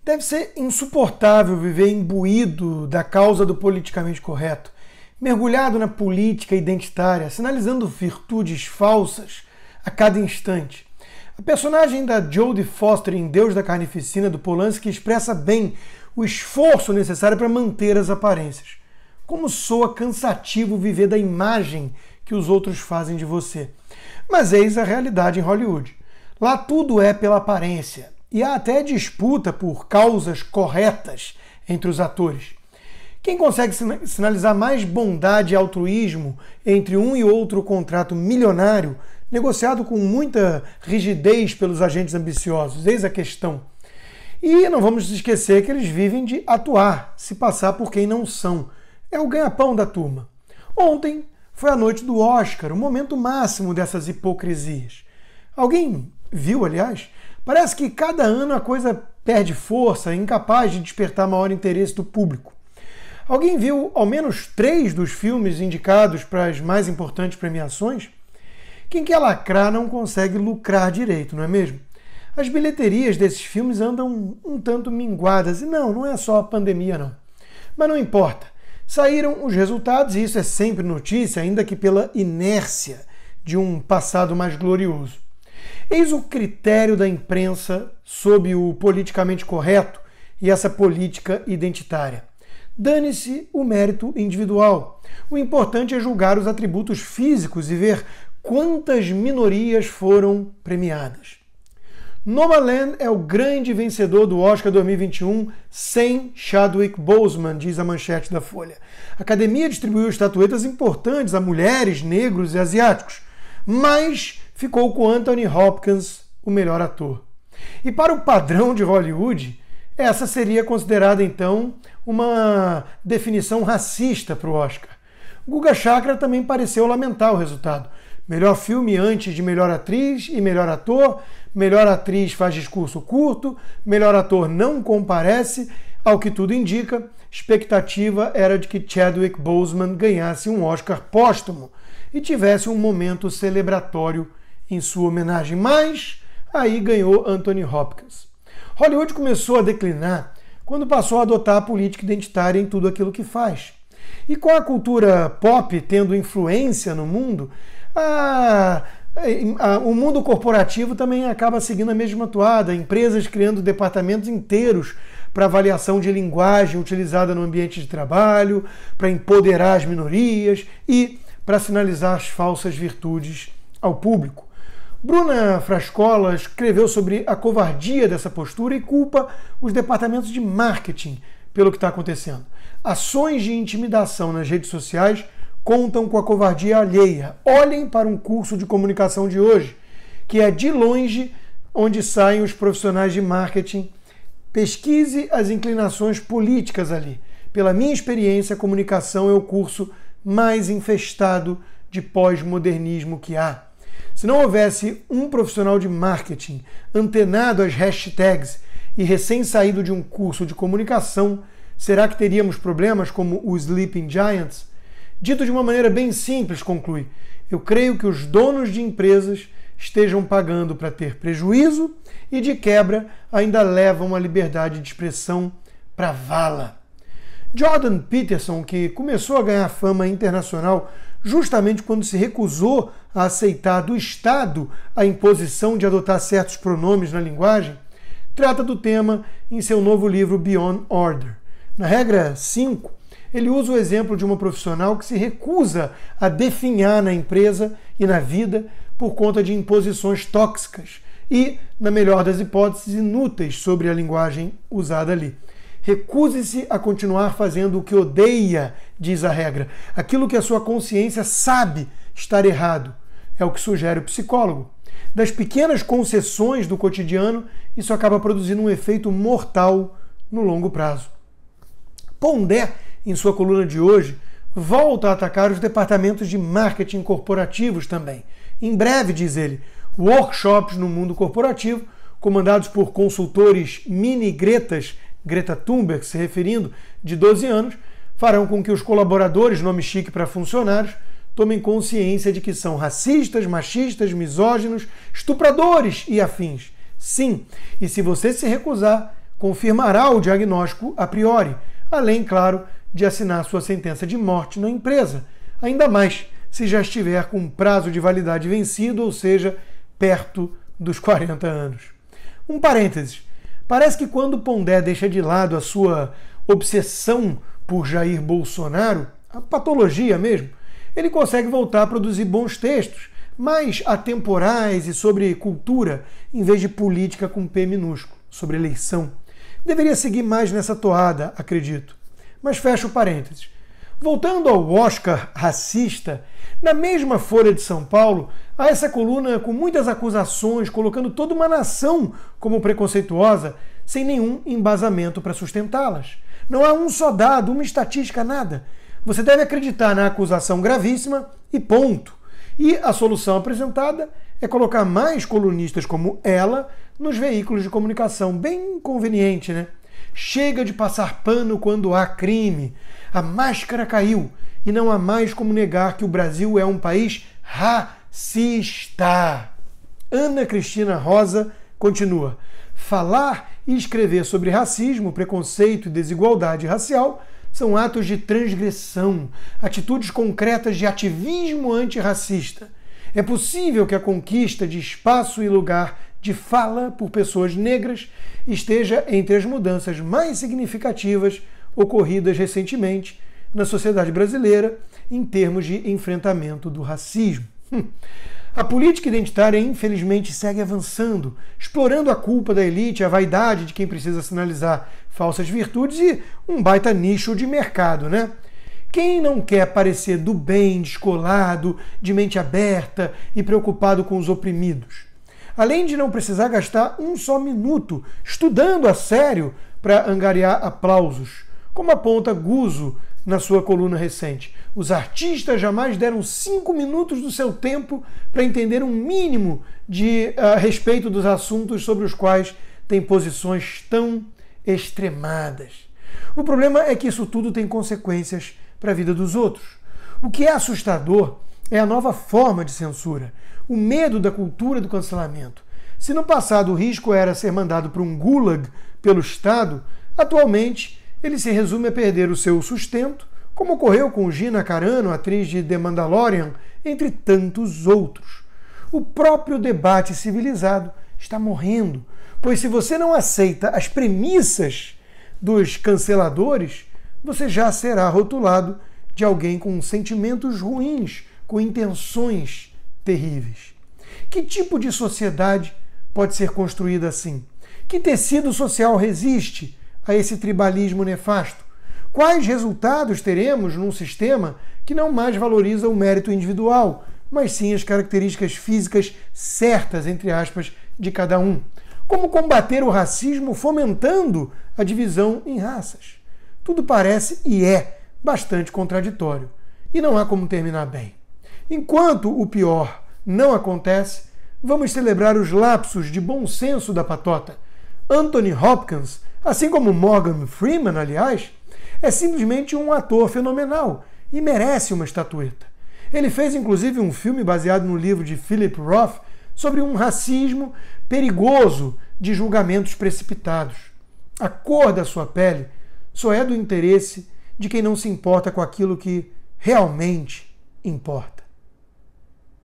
Deve ser insuportável viver imbuído da causa do politicamente correto, mergulhado na política identitária, sinalizando virtudes falsas a cada instante. A personagem da Jodie Foster em Deus da Carnificina, do Polanski, expressa bem o esforço necessário para manter as aparências. Como soa cansativo viver da imagem que os outros fazem de você. Mas eis a realidade em Hollywood. Lá tudo é pela aparência. E há até disputa por causas corretas entre os atores. Quem consegue sinalizar mais bondade e altruísmo entre um e outro contrato milionário, negociado com muita rigidez pelos agentes ambiciosos? Eis a questão. E não vamos esquecer que eles vivem de atuar, se passar por quem não são. É o ganha-pão da turma. Ontem foi a noite do Oscar, o momento máximo dessas hipocrisias. Alguém viu, aliás? Parece que cada ano a coisa perde força, é incapaz de despertar maior interesse do público. Alguém viu ao menos 3 dos filmes indicados para as mais importantes premiações? Quem quer lacrar não consegue lucrar direito, não é mesmo? As bilheterias desses filmes andam um tanto minguadas, e não é só a pandemia não. Mas não importa, saíram os resultados e isso é sempre notícia, ainda que pela inércia de um passado mais glorioso. Eis o critério da imprensa sob o politicamente correto e essa política identitária. Dane-se o mérito individual. O importante é julgar os atributos físicos e ver quantas minorias foram premiadas. Nomadland é o grande vencedor do Oscar 2021 sem Chadwick Boseman, diz a manchete da Folha. A Academia distribuiu estatuetas importantes a mulheres, negros e asiáticos, mas ficou com Anthony Hopkins o melhor ator. E para o padrão de Hollywood, essa seria considerada então uma definição racista para o Oscar. Guga Chakra também pareceu lamentar o resultado. Melhor filme antes de melhor atriz e melhor atriz faz discurso curto, melhor ator não comparece, ao que tudo indica, expectativa era de que Chadwick Boseman ganhasse um Oscar póstumo e tivesse um momento celebratório em sua homenagem, mas aí ganhou Anthony Hopkins. Hollywood começou a declinar quando passou a adotar a política identitária em tudo aquilo que faz. E com a cultura pop tendo influência no mundo, o mundo corporativo também acaba seguindo a mesma toada, empresas criando departamentos inteiros para avaliação de linguagem utilizada no ambiente de trabalho, para empoderar as minorias e para sinalizar as falsas virtudes ao público. Bruna Frascola escreveu sobre a covardia dessa postura e culpa os departamentos de marketing pelo que está acontecendo. Ações de intimidação nas redes sociais contam com a covardia alheia. Olhem para um curso de comunicação de hoje, que é de longe onde saem os profissionais de marketing. Pesquise as inclinações políticas ali. Pela minha experiência, a comunicação é o curso mais infestado de pós-modernismo que há. Se não houvesse um profissional de marketing antenado às hashtags e recém-saído de um curso de comunicação, será que teríamos problemas como o Sleeping Giants? Dito de uma maneira bem simples, conclui, eu creio que os donos de empresas estejam pagando para ter prejuízo e, de quebra, ainda levam a liberdade de expressão para a vala. Jordan Peterson, que começou a ganhar fama internacional justamente quando se recusou a aceitar do Estado a imposição de adotar certos pronomes na linguagem, trata do tema em seu novo livro Beyond Order. Na regra 5, ele usa o exemplo de uma profissional que se recusa a definhar na empresa e na vida por conta de imposições tóxicas e, na melhor das hipóteses, inúteis sobre a linguagem usada ali. Recuse-se a continuar fazendo o que odeia, diz a regra. Aquilo que a sua consciência sabe estar errado. É o que sugere o psicólogo. Das pequenas concessões do cotidiano, isso acaba produzindo um efeito mortal no longo prazo. Pondé, em sua coluna de hoje, volta a atacar os departamentos de marketing corporativos também. Em breve, diz ele, workshops no mundo corporativo, comandados por consultores mini-gretas, Greta Thunberg se referindo, de 12 anos, farão com que os colaboradores, nome chique para funcionários, tomem consciência de que são racistas, machistas, misóginos, estupradores e afins. Sim, e se você se recusar, confirmará o diagnóstico a priori, além, claro, de assinar sua sentença de morte na empresa, ainda mais se já estiver com um prazo de validade vencido, ou seja, perto dos 40 anos. Um parênteses. Parece que quando Pondé deixa de lado a sua obsessão por Jair Bolsonaro, a patologia mesmo, ele consegue voltar a produzir bons textos, mais atemporais e sobre cultura, em vez de política com P minúsculo, sobre eleição. Deveria seguir mais nessa toada, acredito. Mas fecho parênteses. Voltando ao Oscar racista, na mesma Folha de São Paulo, há essa coluna com muitas acusações, colocando toda uma nação como preconceituosa, sem nenhum embasamento para sustentá-las. Não há um só dado, uma estatística, nada. Você deve acreditar na acusação gravíssima e ponto. E a solução apresentada é colocar mais colunistas como ela nos veículos de comunicação. Bem conveniente, né? Chega de passar pano quando há crime. A máscara caiu e não há mais como negar que o Brasil é um país racista. Ana Cristina Rosa continua. Falar e escrever sobre racismo, preconceito e desigualdade racial são atos de transgressão, atitudes concretas de ativismo antirracista. É possível que a conquista de espaço e lugar de fala por pessoas negras esteja entre as mudanças mais significativas ocorridas recentemente na sociedade brasileira em termos de enfrentamento do racismo. A política identitária, infelizmente, segue avançando, explorando a culpa da elite, a vaidade de quem precisa sinalizar falsas virtudes e um baita nicho de mercado, né? Quem não quer parecer do bem, descolado, de mente aberta e preocupado com os oprimidos? Além de não precisar gastar um só minuto estudando a sério para angariar aplausos, como aponta Guzzo na sua coluna recente. Os artistas jamais deram 5 minutos do seu tempo para entender um mínimo a respeito dos assuntos sobre os quais têm posições tão extremadas. O problema é que isso tudo tem consequências para a vida dos outros. O que é assustador é a nova forma de censura, o medo da cultura do cancelamento. Se no passado o risco era ser mandado para um gulag pelo Estado, atualmente ele se resume a perder o seu sustento, como ocorreu com Gina Carano, atriz de The Mandalorian, entre tantos outros. O próprio debate civilizado está morrendo, pois se você não aceita as premissas dos canceladores, você já será rotulado de alguém com sentimentos ruins, com intenções terríveis. Que tipo de sociedade pode ser construída assim? Que tecido social resiste a esse tribalismo nefasto? Quais resultados teremos num sistema que não mais valoriza o mérito individual, mas sim as características físicas certas, entre aspas, de cada um? Como combater o racismo fomentando a divisão em raças? Tudo parece e é bastante contraditório. E não há como terminar bem. Enquanto o pior não acontece, vamos celebrar os lapsos de bom senso da patota. Anthony Hopkins, assim como Morgan Freeman, aliás, é simplesmente um ator fenomenal e merece uma estatueta. Ele fez inclusive um filme baseado no livro de Philip Roth sobre um racismo perigoso de julgamentos precipitados. A cor da sua pele só é do interesse de quem não se importa com aquilo que realmente importa.